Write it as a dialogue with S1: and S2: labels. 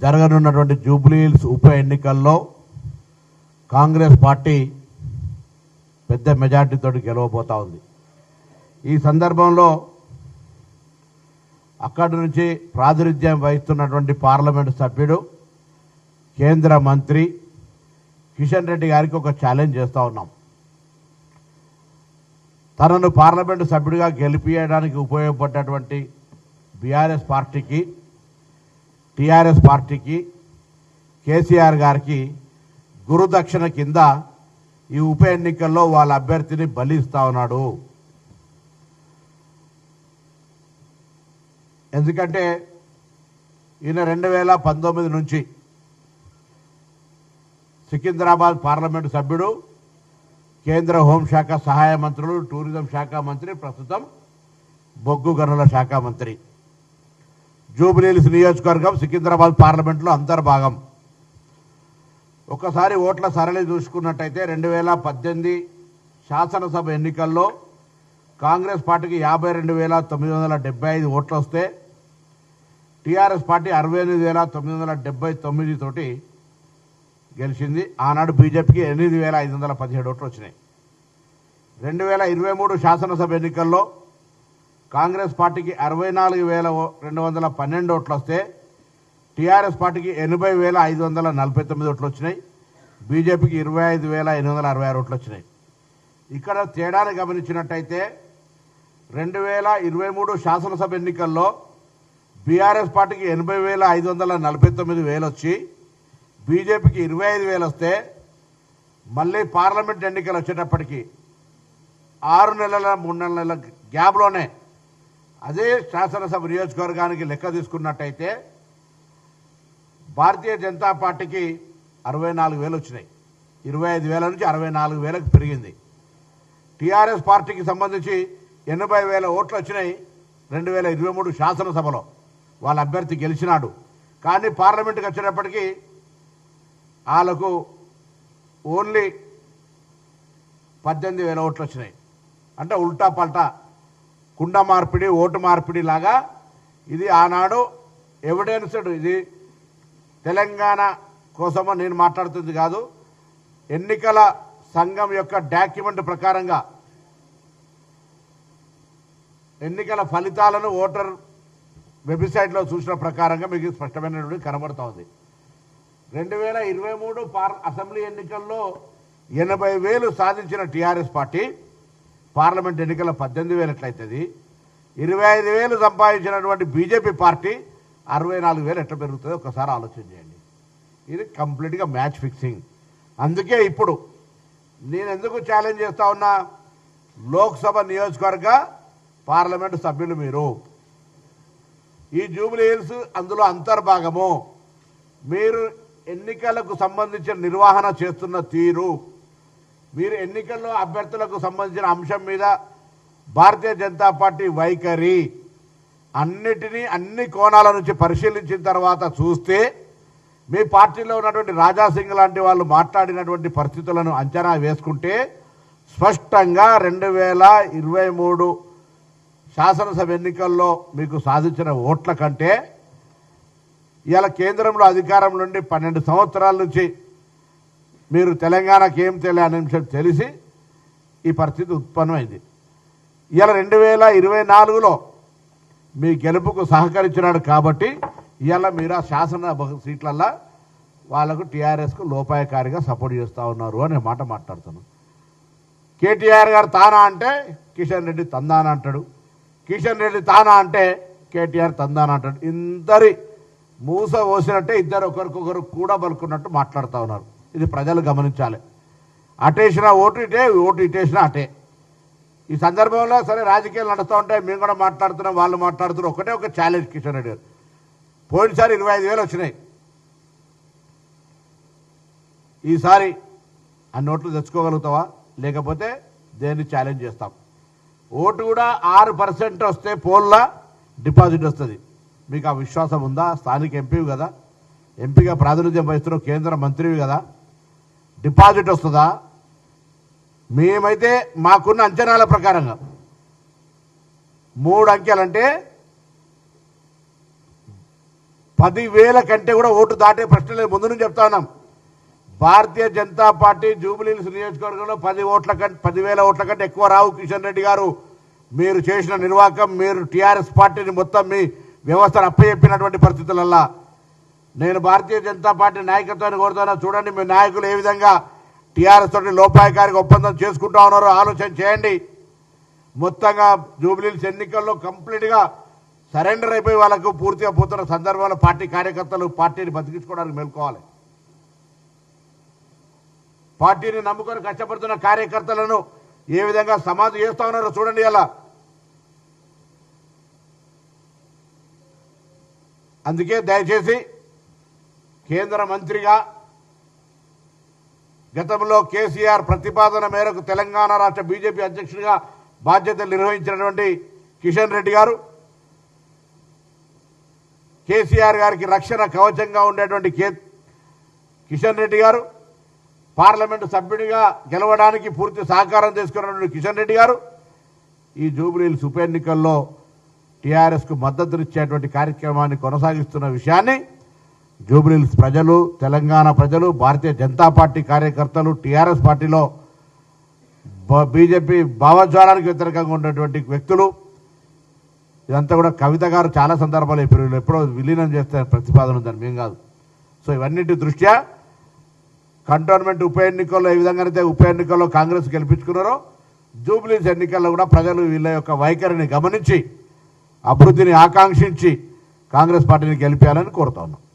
S1: జరగనున్నటువంటి జూబ్లీహిల్స్ ఉప ఎన్నికల్లో కాంగ్రెస్ పార్టీ పెద్ద మెజార్టీతో గెలవబోతా ఉంది. ఈ సందర్భంలో అక్కడి నుంచి ప్రాతినిధ్యం వహిస్తున్నటువంటి పార్లమెంటు సభ్యుడు కేంద్ర మంత్రి కిషన్ రెడ్డి గారికి ఒక ఛాలెంజ్ చేస్తూ ఉన్నాం. తనను పార్లమెంటు సభ్యుడిగా గెలిపించడానికి ఉపయోగపడ్డటువంటి బీఆర్ఎస్ పార్టీకి, టీఆర్ఎస్ పార్టీకి, కేసీఆర్ గారికి గురుదక్షిణ కింద ఈ ఉప ఎన్నికల్లో వాళ్ళ అభ్యర్థిని బలిస్తా ఉన్నాడు. ఎందుకంటే ఈయన 2019 నుంచి సికింద్రాబాద్ పార్లమెంటు సభ్యుడు, కేంద్ర హోంశాఖ సహాయ మంత్రులు, టూరిజం శాఖ మంత్రి, ప్రస్తుతం బొగ్గు గనుల శాఖ మంత్రి. జూబ్లీహిల్స్ నియోజకవర్గం సికింద్రాబాద్ పార్లమెంట్లో అంతర్భాగం. ఒకసారి ఓట్ల సరళి చూసుకున్నట్టయితే 2018 శాసనసభ ఎన్నికల్లో కాంగ్రెస్ పార్టీకి 52,975 ఓట్లు వస్తే టీఆర్ఎస్ పార్టీ 68,979 తోటి గెలిచింది. ఆనాడు బీజేపీకి 8,517 ఓట్లు వచ్చినాయి. 2023 శాసనసభ ఎన్నికల్లో కాంగ్రెస్ పార్టీకి 64,212 ఓట్లు వస్తే టీఆర్ఎస్ పార్టీకి 80,549 ఓట్లు వచ్చినాయి. బీజేపీకి 25,866 ఓట్లు వచ్చినాయి. ఇక్కడ తేడాను గమనించినట్టయితే 2023 శాసనసభ ఎన్నికల్లో బీఆర్ఎస్ పార్టీకి 80,549 వచ్చి బీజేపీకి 25,000 వస్తే మళ్ళీ పార్లమెంట్ ఎన్నికలు వచ్చేటప్పటికి 6 నెలల 3 నెలల గ్యాప్లోనే అదే శాసనసభ నియోజకవర్గానికి లెక్క తీసుకున్నట్టయితే భారతీయ జనతా పార్టీకి 64,000 వచ్చినాయి. 25,000 నుంచి 64,000కు పెరిగింది. టీఆర్ఎస్ పార్టీకి సంబంధించి 80,000 ఓట్లు వచ్చినాయి 2023 శాసనసభలో. వాళ్ళ అభ్యర్థి గెలిచినాడు. కానీ పార్లమెంటుకి వచ్చేటప్పటికి వాళ్ళకు ఓన్లీ 18,000 ఓట్లు వచ్చినాయి. అంటే ఉల్టా పల్టా కుండ మార్పిడి, ఓటు మార్పిడి లాగా ఇది ఆనాడు ఎవిడెన్స్డ్. ఇది తెలంగాణ కోసమో నేను మాట్లాడుతుంది కాదు, ఎన్నికల సంఘం యొక్క డాక్యుమెంట్ ప్రకారంగా ఎన్నికల ఫలితాలను ఓటర్ వెబ్సైట్లో చూసిన ప్రకారంగా మీకు స్పష్టమైనటువంటి కనబడుతూ ఉంది. 2023 అసెంబ్లీ ఎన్నికల్లో 80,000 సాధించిన టీఆర్ఎస్ పార్టీ పార్లమెంట్ ఎన్నికల్లో 18,000 ఎట్లయితుంది? 25,000 సంపాదించినటువంటి బీజేపీ పార్టీ 64,000 ఎట్లా పెరుగుతుందో ఒకసారి ఆలోచన చేయండి. ఇది కంప్లీట్గా మ్యాచ్ ఫిక్సింగ్. అందుకే ఇప్పుడు నేను ఎందుకు ఛాలెంజ్ చేస్తా ఉన్నా, లోక్సభ నియోజకవర్గ పార్లమెంటు సభ్యులు మీరు, ఈ జూబ్లీహిల్స్ అందులో అంతర్భాగము. మీరు ఎన్నికలకు సంబంధించిన నిర్వహణ చేస్తున్న తీరు, మీరు ఎన్నికల్లో అభ్యర్థులకు సంబంధించిన అంశం మీద భారతీయ జనతా పార్టీ వైఖరి అన్నిటినీ అన్ని కోణాల నుంచి పరిశీలించిన తర్వాత చూస్తే మీ పార్టీలో ఉన్నటువంటి రాజాసింగ్ లాంటి వాళ్ళు మాట్లాడినటువంటి పరిస్థితులను అంచనా వేసుకుంటే స్పష్టంగా 2023 శాసనసభ ఎన్నికల్లో మీకు సాధించిన ఓట్ల కంటే ఇవాళ కేంద్రంలో అధికారం నుండి 12 సంవత్సరాల నుంచి మీరు తెలంగాణకి ఏం తెలియని అంశం తెలిసి ఈ పరిస్థితి ఉత్పన్నమైంది. ఇవాళ 2024లో మీ గెలుపుకు సహకరించినాడు కాబట్టి ఇవాళ మీరు ఆ శాసన సీట్లల్లో వాళ్ళకు టీఆర్ఎస్కు లోపాయకారిగా సపోర్ట్ చేస్తూ ఉన్నారు అనే మాట మాట్లాడుతున్నాను. కేటీఆర్ గారు తానా అంటే కిషన్ రెడ్డి తందానా అంటాడు, కిషన్ రెడ్డి తానా అంటే కేటీఆర్ తందానా అంటాడు. ఇందరి మూస పోసినట్టే ఇద్దరు ఒకరికొకరు కూడా బలుకున్నట్టు మాట్లాడుతూ ఉన్నారు. ఇది ప్రజలు గమనించాలి. అటేసిన ఓటు ఇటే, ఓటు ఇటేసిన అటే. ఈ సందర్భంలో సరే రాజకీయాలు నడుస్తూ ఉంటాయి, మేము కూడా మాట్లాడుతున్నాం, వాళ్ళు మాట్లాడుతున్నారు. ఒకటే ఒక ఛాలెంజ్ కిషన్ రెడ్డి గారు, పోయినసారి 25,000 వచ్చినాయి, ఈసారి అన్ని ఓట్లు తెచ్చుకోగలుగుతావా? లేకపోతే దేన్ని ఛాలెంజ్ చేస్తాం. ఓటు కూడా 6% వస్తే పోల్లా డిపాజిట్ వస్తుంది. మీకు ఆ విశ్వాసం ఉందా? స్థానిక ఎంపీవి కదా, ఎంపీగా ప్రాతినిధ్యం వహిస్తున్నావు, కేంద్ర మంత్రివి కదా, డిపాజిట్ వస్తుందా? మేమైతే మాకున్న అంచనాల ప్రకారంగా 3 అంకెలంటే 10,000 కంటే కూడా ఓటు దాటే ప్రశ్న లేదు. ముందు నుంచి చెప్తా ఉన్నాం. భారతీయ జనతా పార్టీ జూబ్లీహిల్స్ నియోజకవర్గంలో 10,000 ఓట్ల కంటే ఎక్కువ రావు. కిషన్ రెడ్డి గారు, మీరు చేసిన నిర్వాహకం, మీరు టీఆర్ఎస్ పార్టీని మొత్తం మీ వ్యవస్థను అప్పచెప్పినటువంటి పరిస్థితులల్లా నేను భారతీయ జనతా పార్టీ నాయకత్వాన్ని కోరుతున్నా. చూడండి, మీ నాయకులు ఏ విధంగా టీఆర్ఎస్ తోటి లోపాయకారిక ఒప్పందం చేసుకుంటా ఉన్నారో ఆలోచన చేయండి. మొత్తంగా జూబ్లీహిల్స్ ఎన్నికల్లో కంప్లీట్గా సరెండర్ అయిపోయి వాళ్ళకు పూర్తిగా పోతున్న సందర్భంలో పార్టీ కార్యకర్తలు పార్టీని బతికించుకోవడానికి మేల్కోవాలి. పార్టీని నమ్ముకొని కష్టపడుతున్న కార్యకర్తలను ఏ విధంగా సమాధి చేస్తా ఉన్నారో చూడండి. అలా అందుకే దయచేసి కేంద్ర మంత్రిగా గతంలో కేసీఆర్ ప్రతిపాదన మేరకు తెలంగాణ రాష్ట్ర బీజేపీ అధ్యక్షుడిగా బాధ్యతలు నిర్వహించినటువంటి కిషన్ రెడ్డి గారు, కేసీఆర్ గారికి రక్షణ కవచంగా ఉండేటువంటి కిషన్ రెడ్డి గారు, పార్లమెంటు సభ్యుడిగా గెలవడానికి పూర్తి సహకారం తీసుకున్నటువంటి కిషన్ రెడ్డి గారు ఈ జూబ్లీహిల్స్ ఉప ఎన్నికల్లో టీఆర్ఎస్కు మద్దతునిచ్చేటువంటి కార్యక్రమాన్ని కొనసాగిస్తున్న విషయాన్ని జూబ్లీహిల్స్ ప్రజలు, తెలంగాణ ప్రజలు, భారతీయ జనతా పార్టీ కార్యకర్తలు, టీఆర్ఎస్ పార్టీలో బీజేపీ భావజాలానికి వ్యతిరేకంగా ఉన్నటువంటి వ్యక్తులు, ఇదంతా కూడా కవిత గారు చాలా సందర్భాలు ఎప్పుడో విలీనం చేస్తే ప్రతిపాదన ఉందని మేము కాదు. సో ఇవన్నిటి దృష్ట్యా కంటోన్మెంట్ ఉప ఎన్నికల్లో ఏ విధంగానైతే ఉప ఎన్నికల్లో కాంగ్రెస్ గెలిపించుకున్నారో జూబ్లీహిల్స్ ఎన్నికల్లో కూడా ప్రజలు వీళ్ళ యొక్క వైఖరిని గమనించి అభివృద్ధిని ఆకాంక్షించి కాంగ్రెస్ పార్టీని గెలిపేయాలని కోరుతా ఉన్నాం.